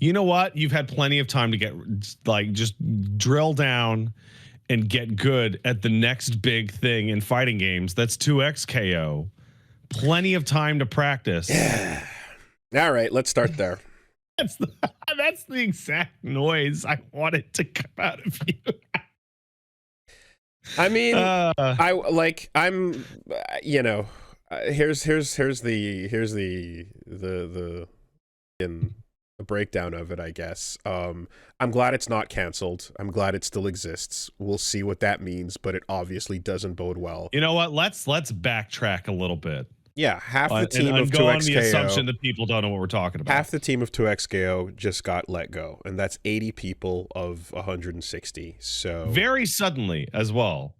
you know what? You've had plenty of time to get like just drill down and get good at the next big thing in fighting games. That's 2X KO. Plenty of time to practice. Yeah. All right, let's start there. That's the exact noise I wanted to come out of you. I mean, I'm, you know, here's the breakdown of it, I guess. I'm glad it's not canceled. I'm glad it still exists. We'll see what that means, but it obviously doesn't bode well. You know what? Let's backtrack a little bit. Yeah, half the team and of go 2XKO. on the assumption that people don't know what we're talking about. Half the team of 2XKO just got let go, and that's 80 people of 160. So very suddenly as well,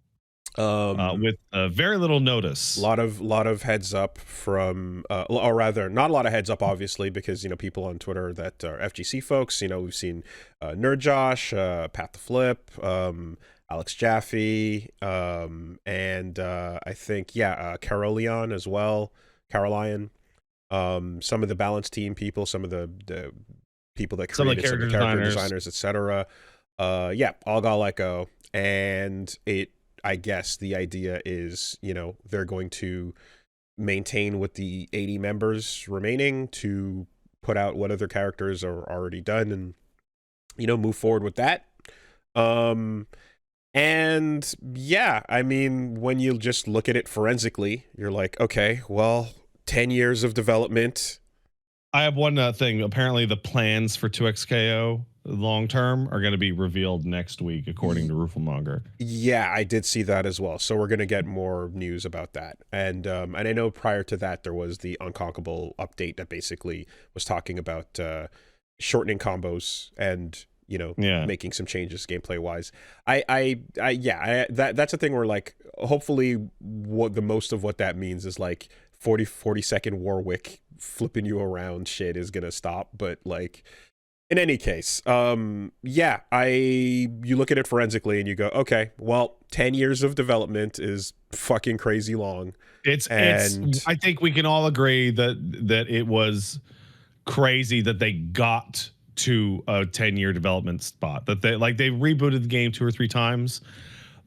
with very little notice. A lot of heads up from, or rather, not a lot of heads up, obviously, because people on Twitter that are FGC folks. We've seen Nerd Josh, Pat the Flip, Alex Jaffe, and I think Caroleon as well, Caroline. Some of the balance team people, some of the people that created some of the character designers, etc. All got let go, and I guess the idea is, they're going to maintain with the 80 members remaining to put out what other characters are already done and, move forward with that. And yeah, I mean, when you just look at it forensically, you're like, okay, well, 10 years of development. I have one thing. Apparently the plans for 2XKO long term are going to be revealed next week, according to Rooflemonger. Yeah, I did see that as well. So we're going to get more news about that. And I know prior to that, there was the Unconquerable update that basically was talking about shortening combos and making some changes gameplay wise. That's a thing where, like, hopefully what the most of what that means is like 40-second Warwick flipping you around shit is gonna stop. But like, in any case, you look at it forensically and you go, okay, well, 10 years of development is fucking crazy long. It's I think we can all agree that it was crazy that they got to a 10-year development spot, that they rebooted the game 2 or 3 times.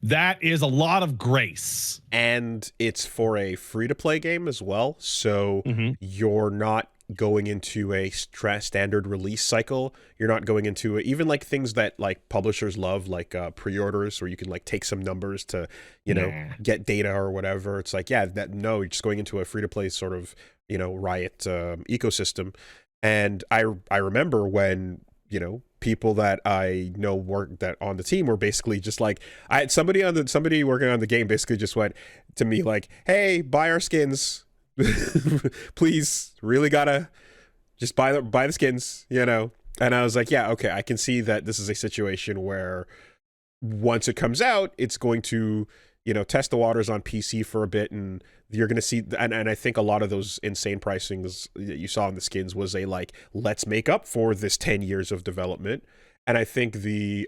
That is a lot of grace, and it's for a free-to-play game as well, so you're not going into a standard release cycle. You're not going into even like things that like publishers love, like pre-orders, where you can like take some numbers to get data or whatever. It's like, you're just going into a free-to-play sort of Riot ecosystem. And I remember when, people that I know worked that on the team were basically just like, somebody working on the game basically just went to me like, hey, buy our skins. Please, really gotta just buy the skins, And I was like, yeah, okay, I can see that this is a situation where once it comes out, it's going to, test the waters on PC for a bit, and you're going to see, and I think a lot of those insane pricings that you saw in the skins was let's make up for this 10 years of development. And I think this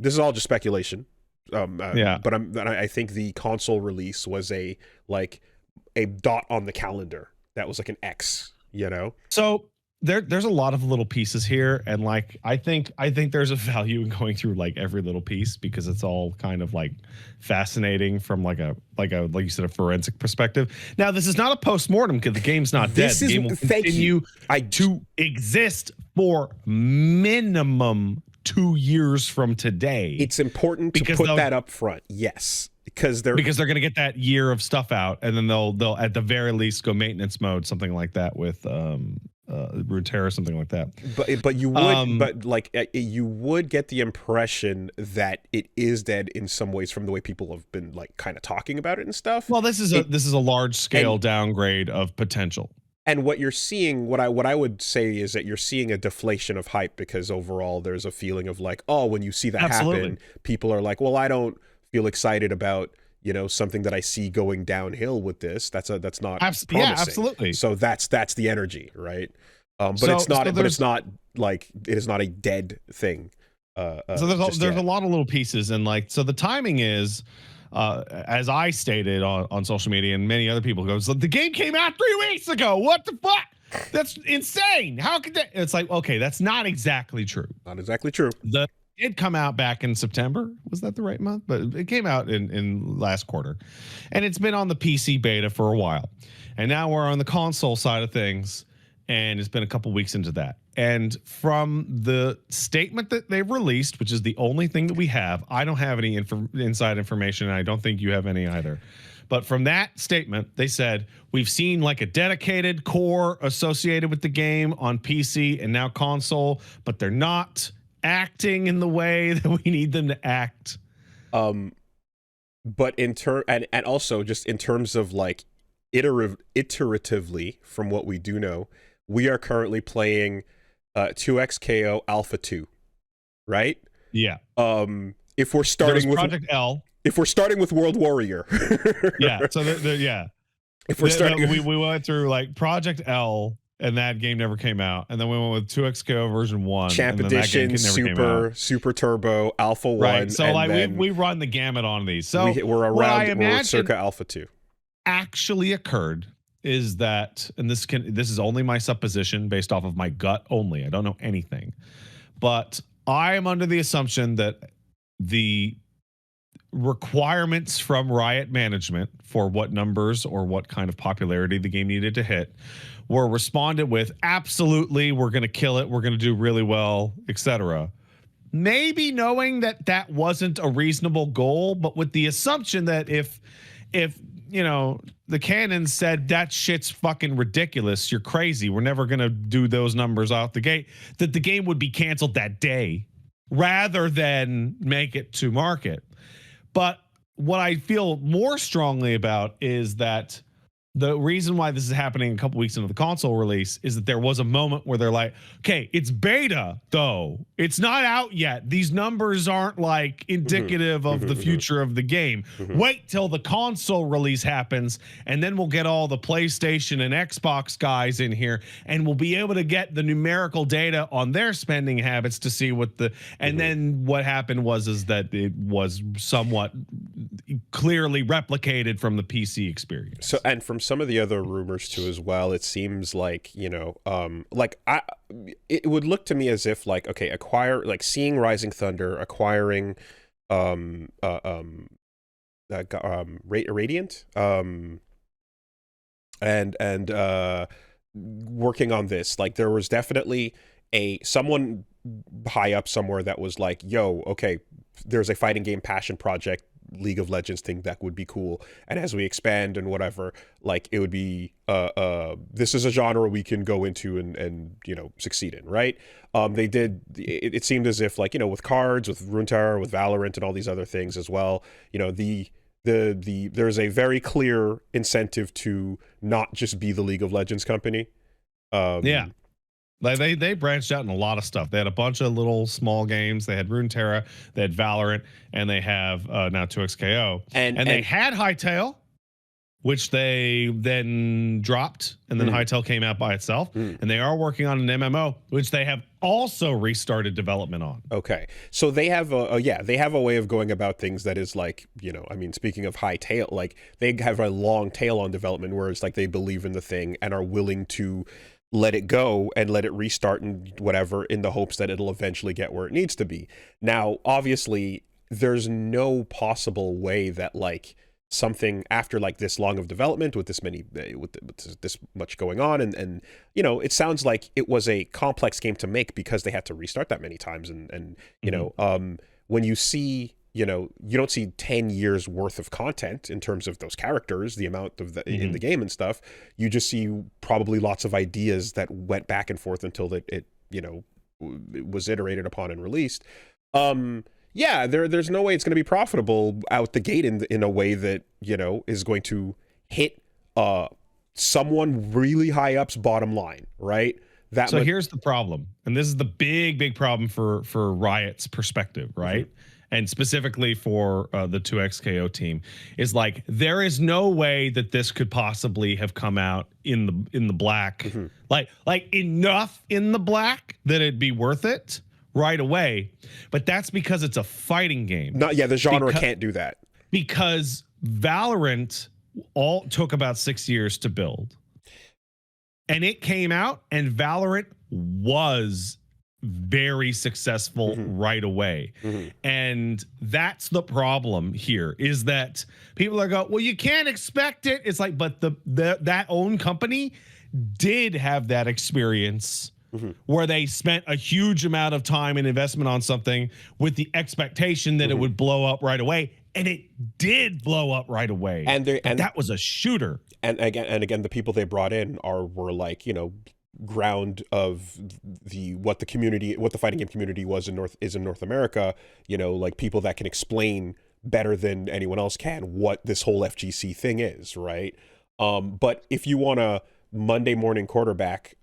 is all just speculation. But I think the console release was a dot on the calendar that was like an X, So there's a lot of little pieces here, and like I think there's a value in going through like every little piece, because it's all kind of like fascinating from like you said, a forensic perspective. Now, this is not a post-mortem because the game's not dead. The game will continue to exist for minimum 2 years from today. It's important to put that up front. Yes. Because they're going to get that year of stuff out, and then they'll at the very least go maintenance mode, something like that with Runeterra, something like that. But you would get the impression that it is dead in some ways from the way people have been like kind of talking about it and stuff. Well, this is a large scale downgrade of potential. And what you're seeing, what I would say is that you're seeing a deflation of hype, because overall there's a feeling of like, oh, when you see that happen, people are like, well, I don't feel excited about something that I see going downhill with this. That's not promising. Yeah, absolutely. So that's the energy, right? It's not like it is not a dead thing. So there's a lot of little pieces, and like, so the timing is, as I stated on social media, and many other people go, so the game came out 3 weeks ago. What the fuck? That's insane. How could that? It's like, okay, that's not exactly true. Not exactly true. The It come out back in September. Was that the right month? But it came out in last quarter. And it's been on the PC beta for a while. And now we're on the console side of things. And it's been a couple weeks into that. And from the statement that they've released, which is the only thing that we have, I don't have any inside information. And I don't think you have any either. But from that statement, they said, we've seen like a dedicated core associated with the game on PC and now console, but they're not acting in the way that we need them to act. But and also just in terms of like iteratively, from what we do know, we are currently playing 2XKO Alpha 2, right? Yeah. If we're starting with Project L. If we're starting with World Warrior. Yeah. So yeah. If we're starting, we went through like Project L, and that game never came out, and then we went with 2XKO version 1, Champ and then Edition, Super Turbo, Alpha 1. Right. So like we run the gamut on these. So we're around circa Alpha 2. Actually occurred is that, and this is only my supposition based off of my gut only. I don't know anything, but I am under the assumption that the requirements from Riot management for what numbers or what kind of popularity the game needed to hit were responded with, absolutely, we're going to kill it, we're going to do really well, etc. Maybe knowing that that wasn't a reasonable goal, but with the assumption that if you know, the canon said that shit's fucking ridiculous, you're crazy, we're never going to do those numbers out the gate, that the game would be canceled that day rather than make it to market. But what I feel more strongly about is that the reason why this is happening a couple weeks into the console release is that there was a moment where they're like, okay, it's beta though. It's not out yet. These numbers aren't like indicative of the future of the game. Wait till the console release happens, and then we'll get all the PlayStation and Xbox guys in here, and we'll be able to get the numerical data on their spending habits to see what the, and then what happened is that it was somewhat clearly replicated from the PC experience. So, and from some of the other rumors too as well, it seems like, you know, it would look to me as if like, okay, seeing Rising Thunder, acquiring Radiant, and working on this, like there was definitely someone high up somewhere that was like, yo, okay, there's a fighting game passion project League of Legends thing that would be cool, and as we expand and whatever, like it would be this is a genre we can go into and you know, succeed in, right? They did it seemed as if, like, you know, with cards, with Runeterra, with Valorant and all these other things as well, you know, there's a very clear incentive to not just be the League of Legends company. Yeah. Like they branched out in a lot of stuff. They had a bunch of little small games. They had Runeterra, they had Valorant, and they have now 2XKO. And they had Hytale, which they then dropped, and then Hytale came out by itself. And they are working on an MMO, which they have also restarted development on. Okay, so they have they have a way of going about things that is like, you know, I mean, speaking of Hytale, like they have a long tail on development where it's like they believe in the thing and are willing to let it go and let it restart and whatever, in the hopes that it'll eventually get where it needs to be. Now, obviously, there's no possible way that like something after like this long of development with this many with this much going on, and you know, it sounds like it was a complex game to make because they had to restart that many times, and you know, when you see, you know, you don't see 10 years worth of content in terms of those characters, the amount of the in the game and stuff. You just see probably lots of ideas that went back and forth until it you know, it was iterated upon and released. Yeah, there's no way it's going to be profitable out the gate in a way that, you know, is going to hit someone really high up's bottom line, right? So here's the problem, and this is the big problem for Riot's perspective, right? And specifically for the 2XKO team, is like, there is no way that this could possibly have come out in the black, like enough in the black that it'd be worth it right away. But that's because it's a fighting game. The genre can't do that. Because Valorant took about 6 years to build. And it came out, and Valorant was very successful right away. And that's the problem here, is that people are going, well, you can't expect it. It's like, but that own company did have that experience where they spent a huge amount of time and investment on something with the expectation that it would blow up right away. And it did blow up right away. And that was a shooter. And again, the people they brought in were like, you know, ground of what the fighting game community is in North America, you know, like people that can explain better than anyone else can what this whole FGC thing is, right? But if you want a Monday morning quarterback,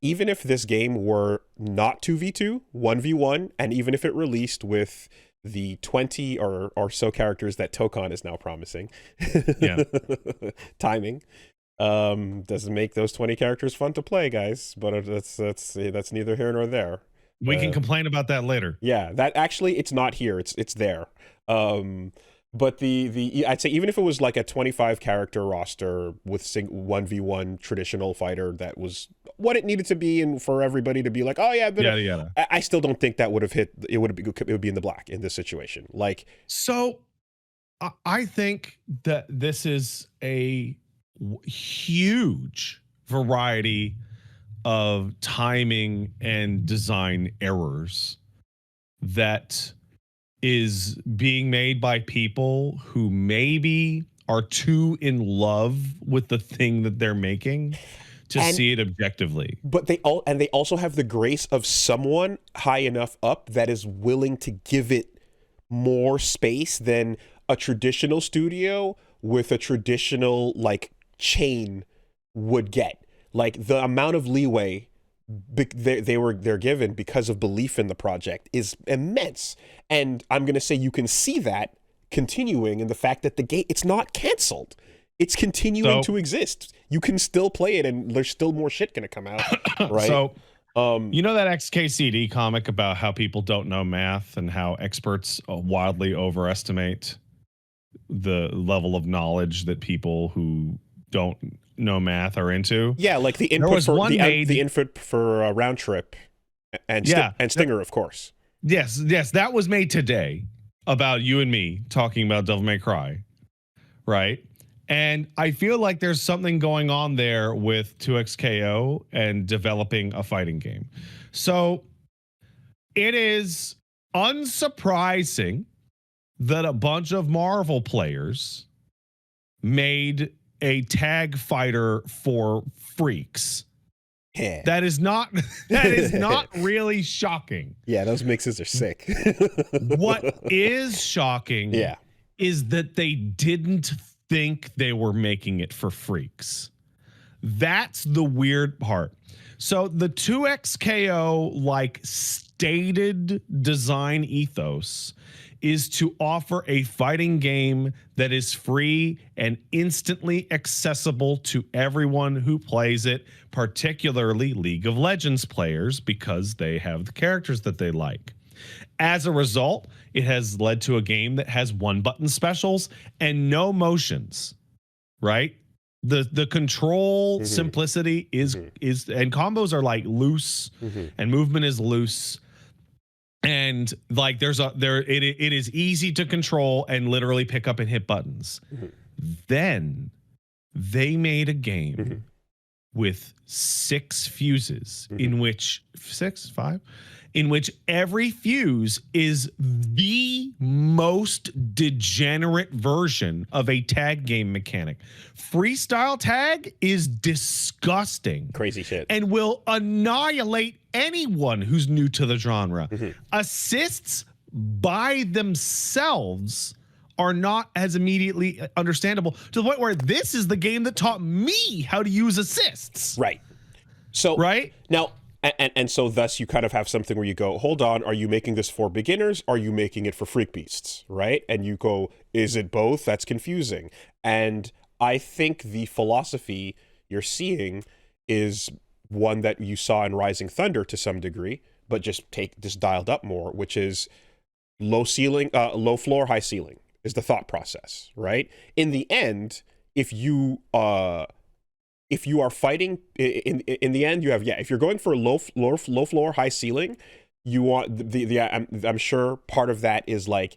even if this game were not 2v2, 1v1, and even if it released with the 20 or so characters that Tokon is now promising, timing, doesn't make those 20 characters fun to play, guys, but that's neither here nor there. We can complain about that later. Yeah, that actually, it's not here, it's there. But I'd say even if it was like a 25 character roster with 1v1 traditional fighter, that was what it needed to be, and for everybody to be like, oh yeah, but I still don't think that would have hit. It would be in the black in this situation. Like, so I think that this is a huge variety of timing and design errors that is being made by people who maybe are too in love with the thing that they're making to see it objectively. But they also have the grace of someone high enough up that is willing to give it more space than a traditional studio with a traditional like chain would get. Like the amount of leeway they're given because of belief in the project is immense. And I'm going to say you can see that continuing in the fact that the game, it's not canceled. It's continuing to exist. You can still play it, and there's still more shit going to come out, right? So, you know that XKCD comic about how people don't know math and how experts wildly overestimate the level of knowledge that people who don't know math are into? Yeah, like the input for the input for Round Trip and Stinger, of course. Yes, that was made today about you and me talking about Devil May Cry, right? And I feel like there's something going on there with 2XKO and developing a fighting game. So it is unsurprising that a bunch of Marvel players made a tag fighter for freaks. Yeah. That is not really shocking. Yeah, those mixes are sick. What is shocking is that they didn't think they were making it for freaks. That's the weird part. So the 2XKO like stated design ethos is to offer a fighting game that is free and instantly accessible to everyone who plays it, particularly League of Legends players, because they have the characters that they like. As a result, it has led to a game that has one-button specials and no motions, right? The control simplicity is and combos are like loose and movement is loose. And like it is easy to control and literally pick up and hit buttons. Then they made a game with 6 fuses in which every fuse is the most degenerate version of a tag game mechanic. Freestyle tag is disgusting. Crazy shit. And will annihilate anyone who's new to the genre. Assists by themselves are not as immediately understandable, to the point where this is the game that taught me how to use assists. Right. So now, and so thus you kind of have something where you go, hold on, are you making this for beginners? Are you making it for freak beasts? Right? And you go, is it both? That's confusing. And I think the philosophy you're seeing is one that you saw in Rising Thunder to some degree, but just dialed up more, which is low floor, high ceiling is the thought process, right? In the end, if if you are fighting in the end, you have, yeah, if you're going for low floor, high ceiling, you want I'm sure part of that is like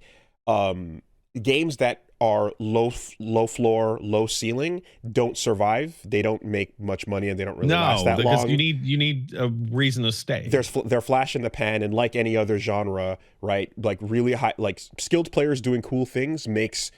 games that are low floor, low ceiling don't survive. They don't make much money and they don't really last that because long. you need a reason to stay. They're flash in the pan, and like any other genre, right? Like really high, like skilled players doing cool things makes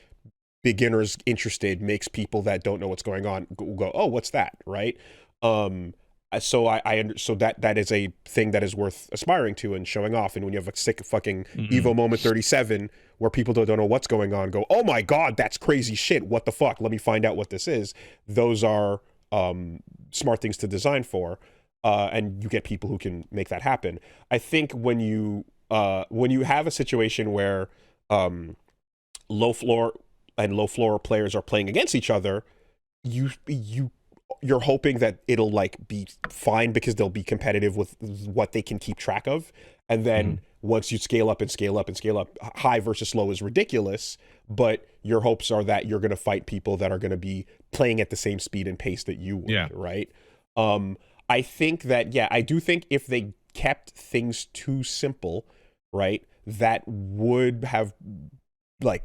beginners interested, makes people that don't know what's going on go, oh, what's that, right? So that is a thing that is worth aspiring to and showing off. And when you have a sick fucking Evo Moment 37 where people don't know what's going on, go, oh my god, that's crazy shit, what the fuck, let me find out what this is. Those are smart things to design for, and you get people who can make that happen. I think when you have a situation where low floor and low floor players are playing against each other, you're hoping that it'll like be fine because they'll be competitive with what they can keep track of. And then once you scale up and scale up and scale up, high versus low is ridiculous, but your hopes are that you're going to fight people that are going to be playing at the same speed and pace that you would, right? I think that, I do think if they kept things too simple, right, that would have like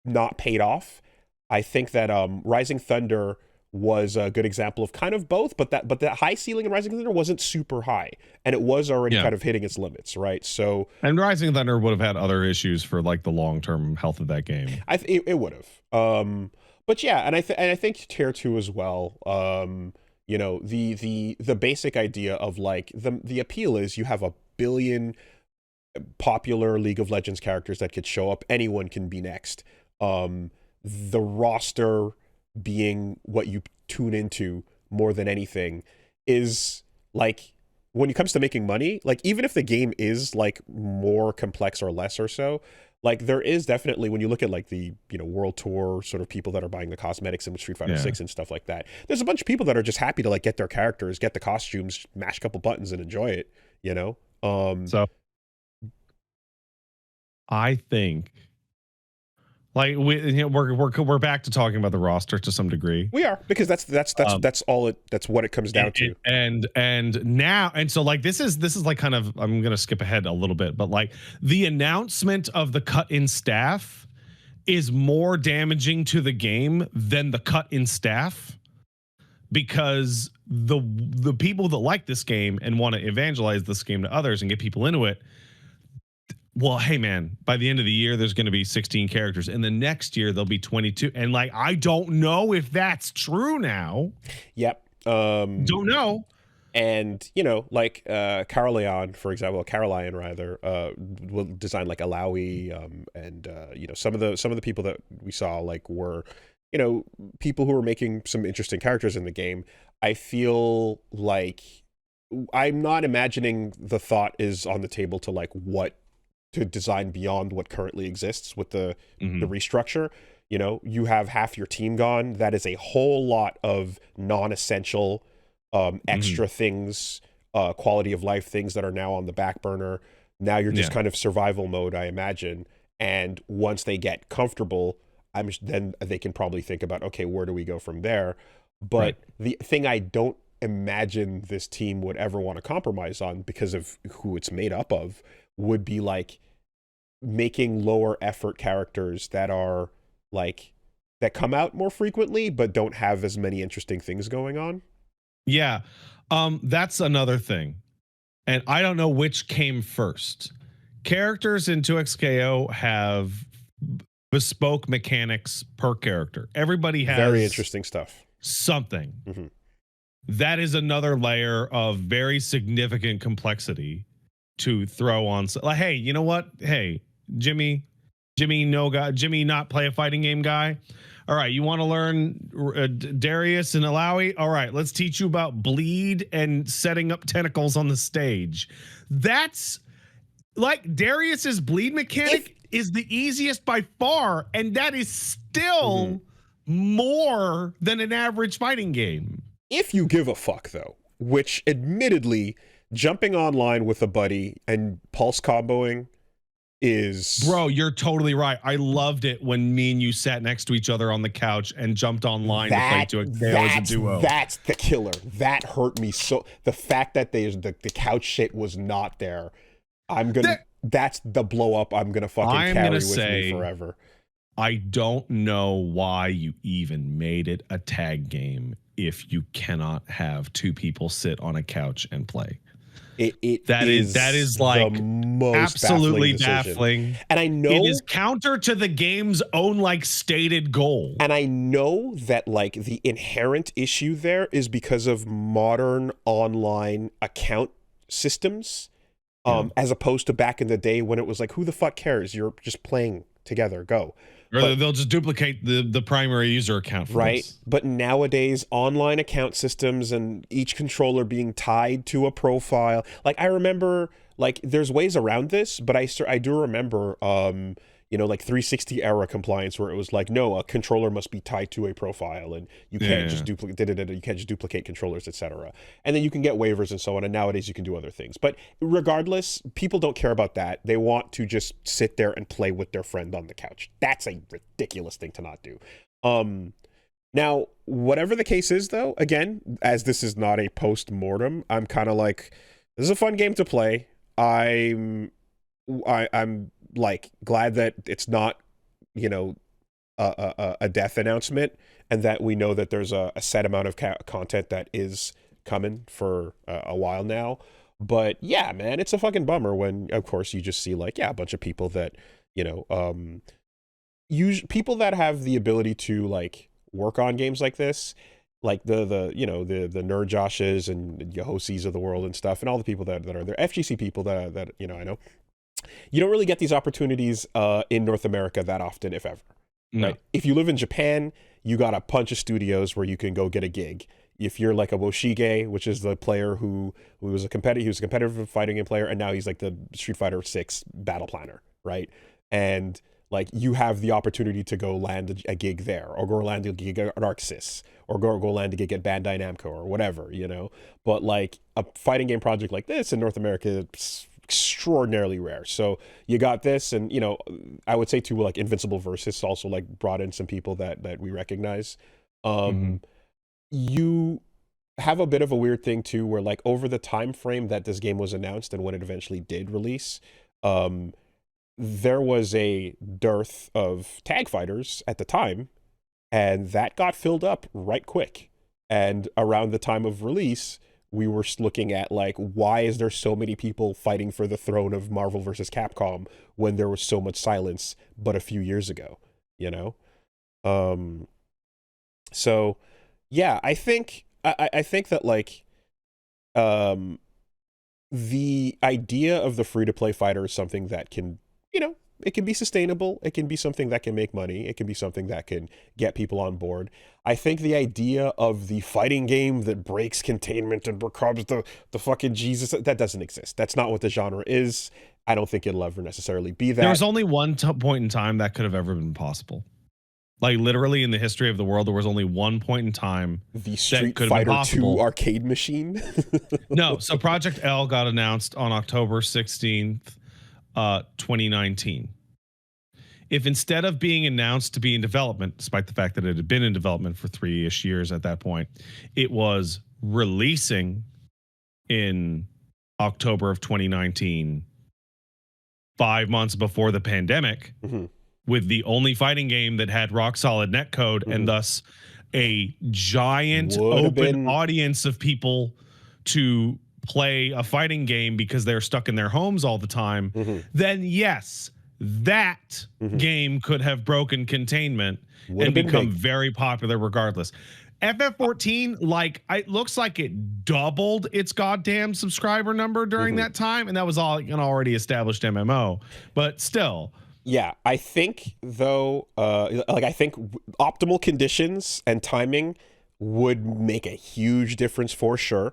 not paid off. I think that Rising Thunder was a good example of kind of both, but that high ceiling in Rising Thunder wasn't super high, and it was already kind of hitting its limits, right? So, and Rising Thunder would have had other issues for like the long-term health of that game. It would have. But yeah, and I think Tier 2 as well. You know, the basic idea of like the appeal is you have a billion popular League of Legends characters that could show up. Anyone can be next. The roster being what you tune into more than anything is like, when it comes to making money, like even if the game is like more complex or less or so, like there is definitely, when you look at like the, you know, World Tour sort of people that are buying the cosmetics in Street Fighter 6 and stuff like that, there's a bunch of people that are just happy to like get their characters, get the costumes, mash a couple buttons and enjoy it, you know? So I think like we're back to talking about the roster to some degree. We are, because that's what it comes down to. And now, and so like this is like kind of, I'm gonna skip ahead a little bit, but like the announcement of the cut in staff is more damaging to the game than the cut in staff, because the people that like this game and want to evangelize this game to others and get people into it, well, hey man, by the end of the year, there's going to be 16 characters, and the next year there'll be 22. And like, I don't know if that's true now. Yep. Don't know. And you know, like Caroline rather, will design like Alawi, and you know, some of the people that we saw like were, you know, people who were making some interesting characters in the game. I feel like I'm not imagining the thought is on the table to like what to design beyond what currently exists with the restructure. You know, you have half your team gone. That is a whole lot of non-essential extra things, quality of life things that are now on the back burner. Now you're just kind of survival mode, I imagine. And once they get comfortable, then they can probably think about, okay, where do we go from there? But the thing I don't imagine this team would ever want to compromise on, because of who it's made up of, would be like making lower effort characters that are like, that come out more frequently but don't have as many interesting things going on. Yeah. That's another thing. And I don't know which came first. Characters in 2XKO have bespoke mechanics per character. Everybody has very interesting stuff. Something. That is another layer of very significant complexity to throw on. Like, hey, you know what? Hey, Jimmy, not play a fighting game guy. All right, you want to learn Darius and Alawi? All right, let's teach you about bleed and setting up tentacles on the stage. That's like Darius's bleed mechanic is the easiest by far, and that is still more than an average fighting game. If you give a fuck, though, which admittedly, jumping online with a buddy and pulse comboing is Bro, you're totally right. I loved it when me and you sat next to each other on the couch and jumped online to play to a KO as a duo. that's the killer. That hurt me so. The fact that the couch shit was not there, that's the blow up I'm gonna fucking carry with me forever. I don't know why you even made it a tag game if you cannot have two people sit on a couch and play. That is like the most absolutely baffling. And I know it is counter to the game's own like stated goal. And I know that like the inherent issue there is because of modern online account systems, as opposed to back in the day when it was like, who the fuck cares? You're just playing together. Go. Or they'll just duplicate the primary user account for right this. But nowadays online account systems and each controller being tied to a profile, like I remember, like there's ways around this, but I do remember like 360 era compliance where it was like, no, a controller must be tied to a profile and you can't just duplicate you can't just duplicate controllers, etc. And then you can get waivers and so on, and nowadays you can do other things. But regardless, people don't care about that. They want to just sit there and play with their friend on the couch. That's a ridiculous thing to not do. Now, whatever the case is though, again, as this is not a post-mortem, I'm kind of like, this is a fun game to play. I'm like glad that it's not, a death announcement, and that we know that there's a set amount of content that is coming for a while now. But yeah, man, it's a fucking bummer when, of course, you just see like, a bunch of people that, people that have the ability to like work on games like this, like the Nerd Joshes and Yohosis of the world and stuff, and all the people that are there, FGC people that I know. You don't really get these opportunities in North America that often, if ever. No. Right? If you live in Japan, you got a bunch of studios where you can go get a gig. If you're like a Woshige, which is the player who was a competitive fighting game player, and now he's like the Street Fighter 6 battle planner, right? And like you have the opportunity to go land a gig there, or go land a gig at ArcSys, or go land a gig at Bandai Namco, or whatever, But like a fighting game project like this in North America, it's extraordinarily rare. So you got this, and I would say too, like WoolieVersus also like brought in some people that we recognize. You have a bit of a weird thing too, where like over the time frame that this game was announced and when it eventually did release, there was a dearth of tag fighters at the time, and that got filled up right quick. And around the time of release, we were looking at like, why is there so many people fighting for the throne of Marvel versus Capcom when there was so much silence but a few years ago, So yeah, I think that like the idea of the free-to-play fighter is something that can, it can be sustainable. It can be something that can make money. It can be something that can get people on board. I think the idea of the fighting game that breaks containment and becomes the fucking Jesus, that doesn't exist. That's not what the genre is. I don't think it'll ever necessarily be that. There was only one point in time that could have ever been possible. Like literally in the history of the world, there was only one point in time the Street Fighter 2 arcade machine. No, so Project L got announced on October 16th, 2019. If instead of being announced to be in development, despite the fact that it had been in development for 3-ish years at that point, it was releasing in October of 2019, 5 months before the pandemic, with the only fighting game that had rock solid netcode and thus a giant open audience of people to play a fighting game because they're stuck in their homes all the time, then yes, that game could have broken containment and become very popular regardless. FF14, like, it looks like it doubled its goddamn subscriber number during that time, and that was all an already established MMO. But still, yeah, I think though, I think optimal conditions and timing would make a huge difference for sure.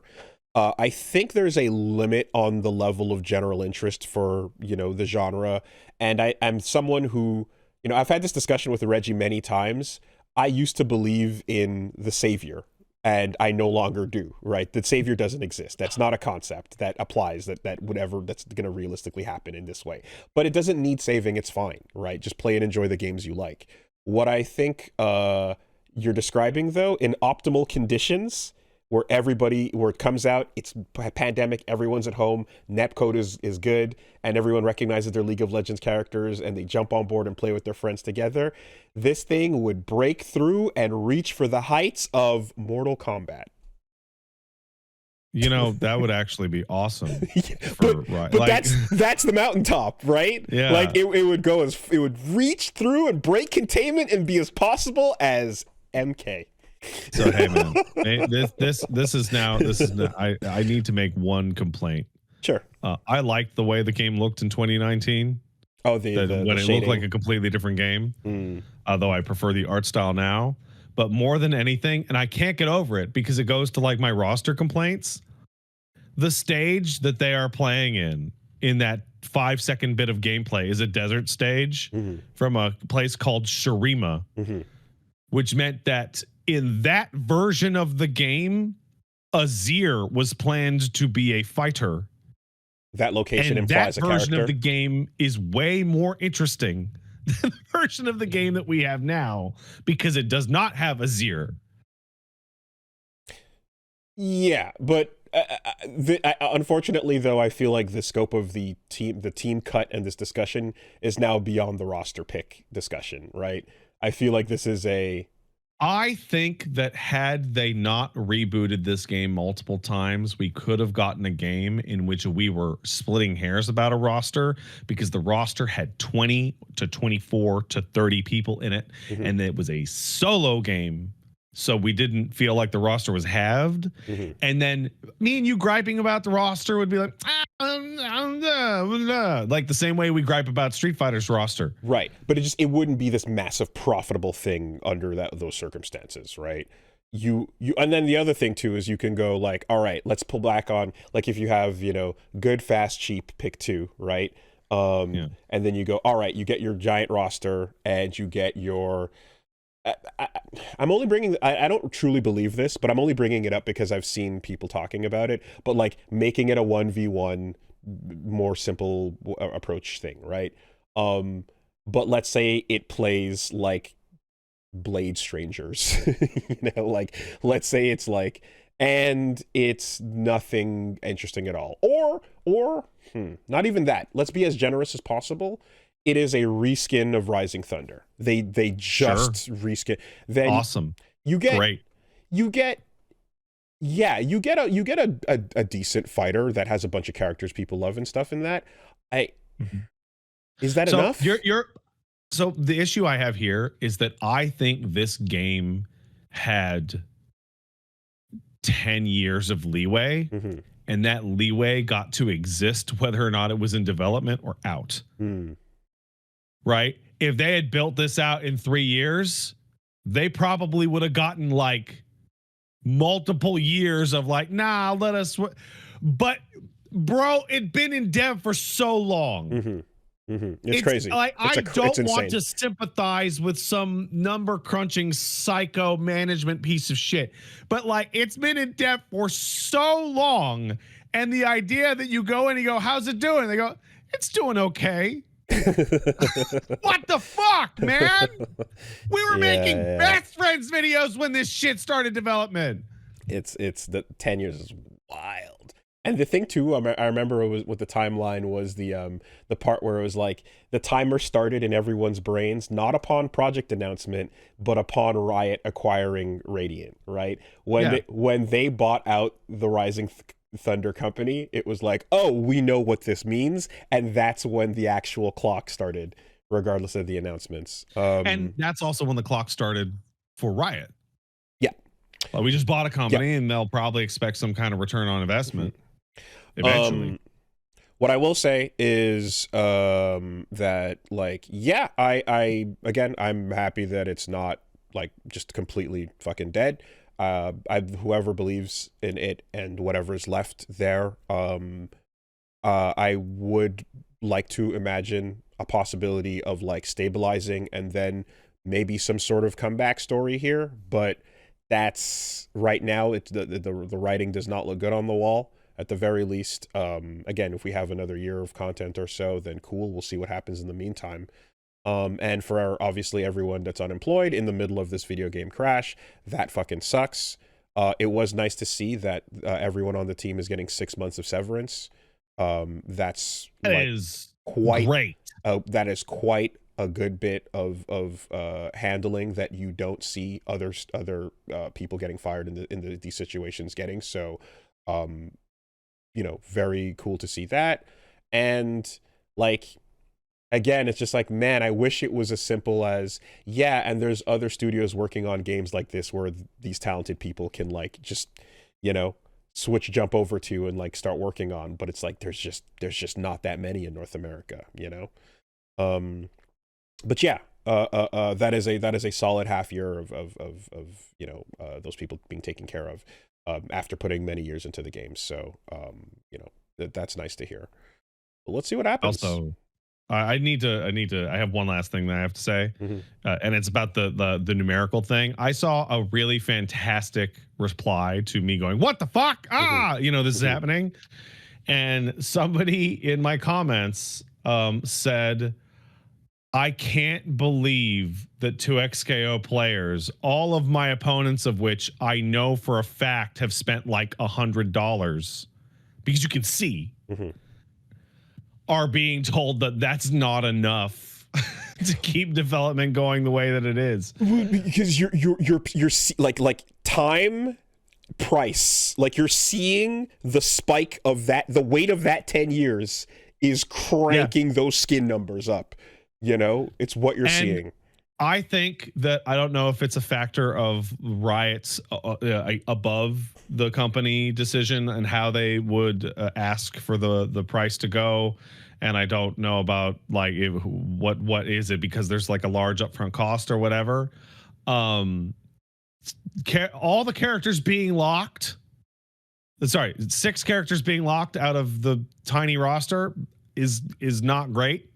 I think there's a limit on the level of general interest for, the genre. And I'm someone who, I've had this discussion with Reggie many times. I used to believe in the savior and I no longer do, right? That savior doesn't exist. That's not a concept that applies, that whatever that's going to realistically happen in this way. But it doesn't need saving. It's fine, right? Just play and enjoy the games you like. What I think you're describing, though, in optimal conditions, where it comes out, it's a pandemic, everyone's at home, netcode is good, and everyone recognizes their League of Legends characters, and they jump on board and play with their friends together, this thing would break through and reach for the heights of Mortal Kombat. You know, that would actually be awesome. But that's the mountaintop, right? Yeah. Like it would reach through and break containment and be as possible as MK. So hey man, this is now I need to make one complaint. Sure. I liked the way the game looked in 2019. Oh, when it looked like a completely different game. Although I prefer the art style now. But more than anything, and I can't get over it because it goes to like my roster complaints. The stage that they are playing in that 5-second bit of gameplay is a desert stage from a place called Shurima, which meant that in that version of the game, Azir was planned to be a fighter. That location implies a character. That version of the game is way more interesting than the version of the game that we have now because it does not have Azir. Yeah, but unfortunately, though, I feel like the scope of the team cut and this discussion is now beyond the roster pick discussion, right? I feel like this is I think that had they not rebooted this game multiple times, we could have gotten a game in which we were splitting hairs about a roster because the roster had 20 to 24 to 30 people in it, and it was a solo game. So we didn't feel like the roster was halved. And then me and you griping about the roster would be like, like the same way we gripe about Street Fighter's roster. Right. But it wouldn't be this massive profitable thing under those circumstances, right? And then the other thing too is you can go like, all right, let's pull back on, like if you have, good, fast, cheap, pick 2, right? And then you go, all right, you get your giant roster and you get your I'm only bringing, I don't truly believe this, but I'm only bringing it up because I've seen people talking about it, but like making it a 1v1 more simple approach thing, right? But let's say it plays like Blade Strangers, like let's say it's like, and it's nothing interesting at all, or not even that. Let's be as generous as possible. It is a reskin of Rising Thunder. They just reskin. Then awesome. You get great. You get a decent fighter that has a bunch of characters people love and stuff in that. Is that enough? So the issue I have here is that I think this game had 10 years of leeway, and that leeway got to exist whether or not it was in development or out. Right? If they had built this out in 3 years, they probably would have gotten like multiple years of like, nah, let us. But bro, it'd been in dev for so long. It's crazy. Like, I don't want to sympathize with some number crunching psycho management piece of shit, but like it's been in dev for so long. And the idea that you go in and you go, how's it doing? And they go, it's doing okay. What the fuck, man? We were making best friends videos when this shit started development. It's the 10 years is wild. And the thing too, I remember it was with the timeline was the part where it was like the timer started in everyone's brains, not upon project announcement, but upon Riot acquiring Radiant, right? When they bought out the Rising Thunder company, it was like, oh, we know what this means, and that's when the actual clock started, regardless of the announcements. And that's also when the clock started for Riot. Yeah, well, we just bought a company, and they'll probably expect some kind of return on investment eventually. What I will say is that, like, yeah, I'm happy that it's not like just completely fucking dead. Whoever believes in it and whatever is left there, I would like to imagine a possibility of like stabilizing and then maybe some sort of comeback story here, but that's right now. It's the writing does not look good on the wall. At the very least, again, if we have another year of content or so, then cool. We'll see what happens in the meantime. And for obviously everyone that's unemployed in the middle of this video game crash, that fucking sucks. It was nice to see that everyone on the team is getting 6 months of severance. That's That is quite great. That is quite a good bit of handling that you don't see other people getting fired in these situations getting. So, you know, very cool to see that. And like, again, it's just like, man, I wish it was as simple as, yeah, and there's other studios working on games like this where these talented people can like just, you know, jump over to and like start working on. But it's like there's just not that many in North America, you know. But yeah, that is a solid half year of you know, those people being taken care of after putting many years into the game. So you know, that's nice to hear. But let's see what happens. Also, I have one last thing that I have to say, and it's about the numerical thing. I saw a really fantastic reply to me going, "What the fuck? You know, this is happening," and somebody in my comments said, I can't believe that 2XKO players, all of my opponents of which I know for a fact have spent like $100, because you can see, are being told that that's not enough to keep development going the way that it is. Because you're like time, price, like you're seeing the spike of that, the weight of that 10 years is cranking those skin numbers up. You know, it's what you're seeing. I think that, I don't know if it's a factor of Riot's above the company decision and how they would ask for the price to go. And I don't know about like what is it, because there's like a large upfront cost or whatever. All the characters being locked. Sorry, 6 characters being locked out of the tiny roster is not great.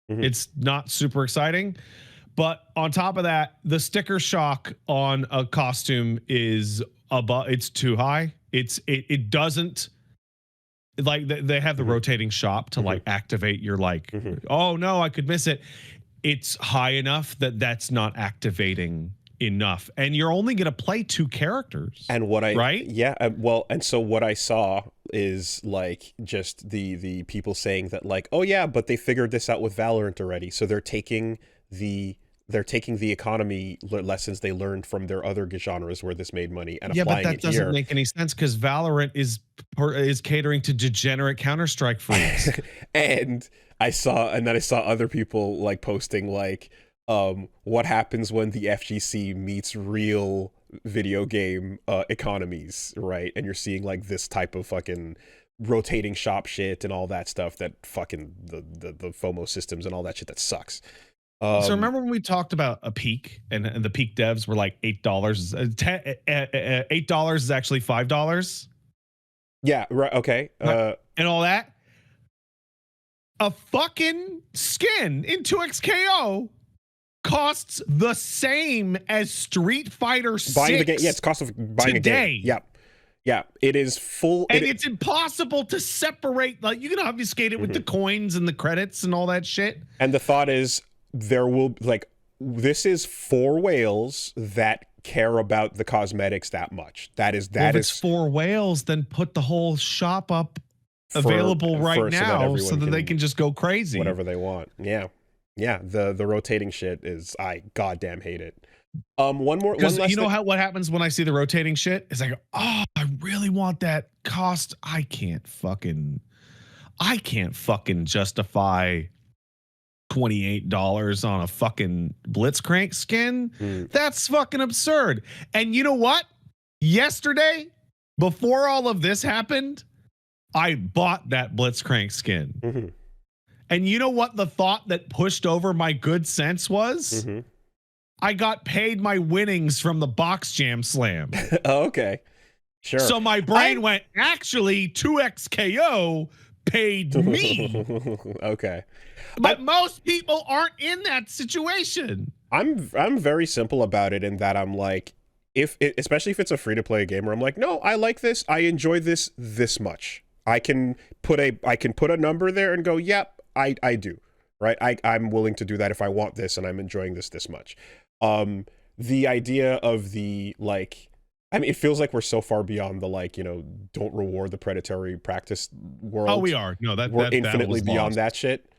It's not super exciting. But on top of that, the sticker shock on a costume is above, it's too high. It doesn't, like they have the rotating shop to like activate your like, oh no, I could miss it. It's high enough that that's not activating enough, and you're only going to play 2 characters. And what and so what I saw is like just the people saying that like, oh yeah, but they figured this out with Valorant already, so they're taking the economy lessons they learned from their other genres where this made money and applying it here. But that doesn't make any sense, because Valorant is catering to degenerate Counter-Strike freaks. And then I saw other people like posting like, what happens when the FGC meets real video game economies, right? And you're seeing like this type of fucking rotating shop shit and all that stuff, that fucking the FOMO systems and all that shit that sucks. So remember when we talked about a peak and the peak devs were like $8? $8 is actually $5. Yeah, right. Okay. And all that. A fucking skin in 2XKO costs the same as Street Fighter 6 buying the game. Yeah, it's cost of buying today. A game. Yep. Yeah, it is full. And it's impossible to separate. Like, you can obfuscate it with the coins and the credits and all that shit. And the thought is, there will, like, this is for whales that care about the cosmetics that much. If it's for whales, then put the whole shop up available right now so that they can just go crazy. Whatever they want. Yeah. Yeah, the rotating shit is, I goddamn hate it. One last you know what happens when I see the rotating shit is I go, oh, I really want that cost. I can't fucking justify $28 on a fucking Blitzcrank skin. That's fucking absurd. And you know what? Yesterday, before all of this happened, I bought that Blitzcrank skin. And you know what the thought that pushed over my good sense was? I got paid my winnings from the Box Jam Slam. Oh, okay. Sure. So my brain went, actually, 2XKO paid me. Okay. But most people aren't in that situation. I'm very simple about it in that I'm like, especially if it's a free to play game where I'm like, no, I like this, I enjoy this much. I can put a number there and go, yep, I do, right? I'm willing to do that if I want this and I'm enjoying this much. The idea of the like, I mean, it feels like we're so far beyond the like, don't reward the predatory practice world. Oh, we are. No, we're infinitely beyond that shit.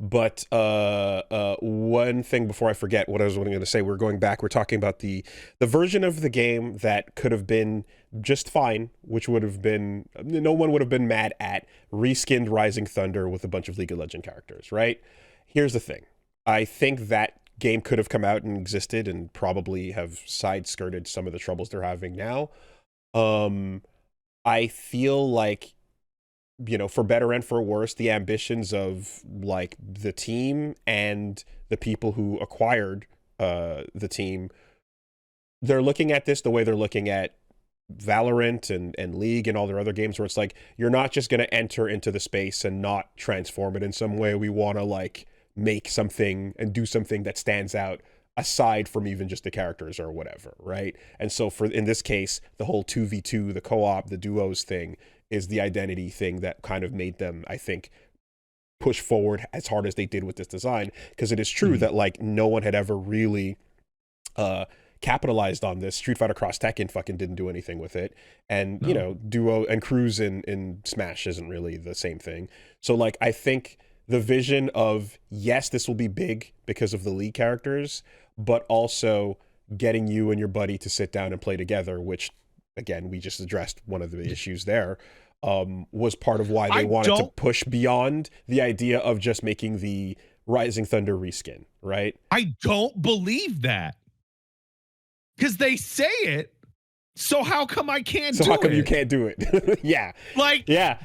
But one thing before I forget what I was going to say, we're going back. We're talking about the version of the game that could have been just fine, which would have been, no one would have been mad at, reskinned Rising Thunder with a bunch of League of Legends characters, right? Here's the thing. I think that game could have come out and existed and probably have side-skirted some of the troubles they're having now. I feel like, for better and for worse, the ambitions of like the team and the people who acquired the team, they're looking at this the way they're looking at Valorant and League and all their other games, where it's like, you're not just going to enter into the space and not transform it in some way. We want to like make something and do something that stands out aside from even just the characters or whatever, right? And so in this case, the whole 2v2, the co-op, the duos thing is the identity thing that kind of made them, I think, push forward as hard as they did with this design, because it is true that like no one had ever really capitalized on this. Street Fighter Cross Tekken fucking didn't do anything with it, and duo and cruise in Smash isn't really the same thing. So like, I think the vision of, yes, this will be big because of the League characters, but also getting you and your buddy to sit down and play together, which again, we just addressed one of the issues there, was part of why they wanted to push beyond the idea of just making the Rising Thunder reskin, right? I don't believe that, because they say it. So how come I can't do it? So how come you can't do it? Yeah. Like, yeah.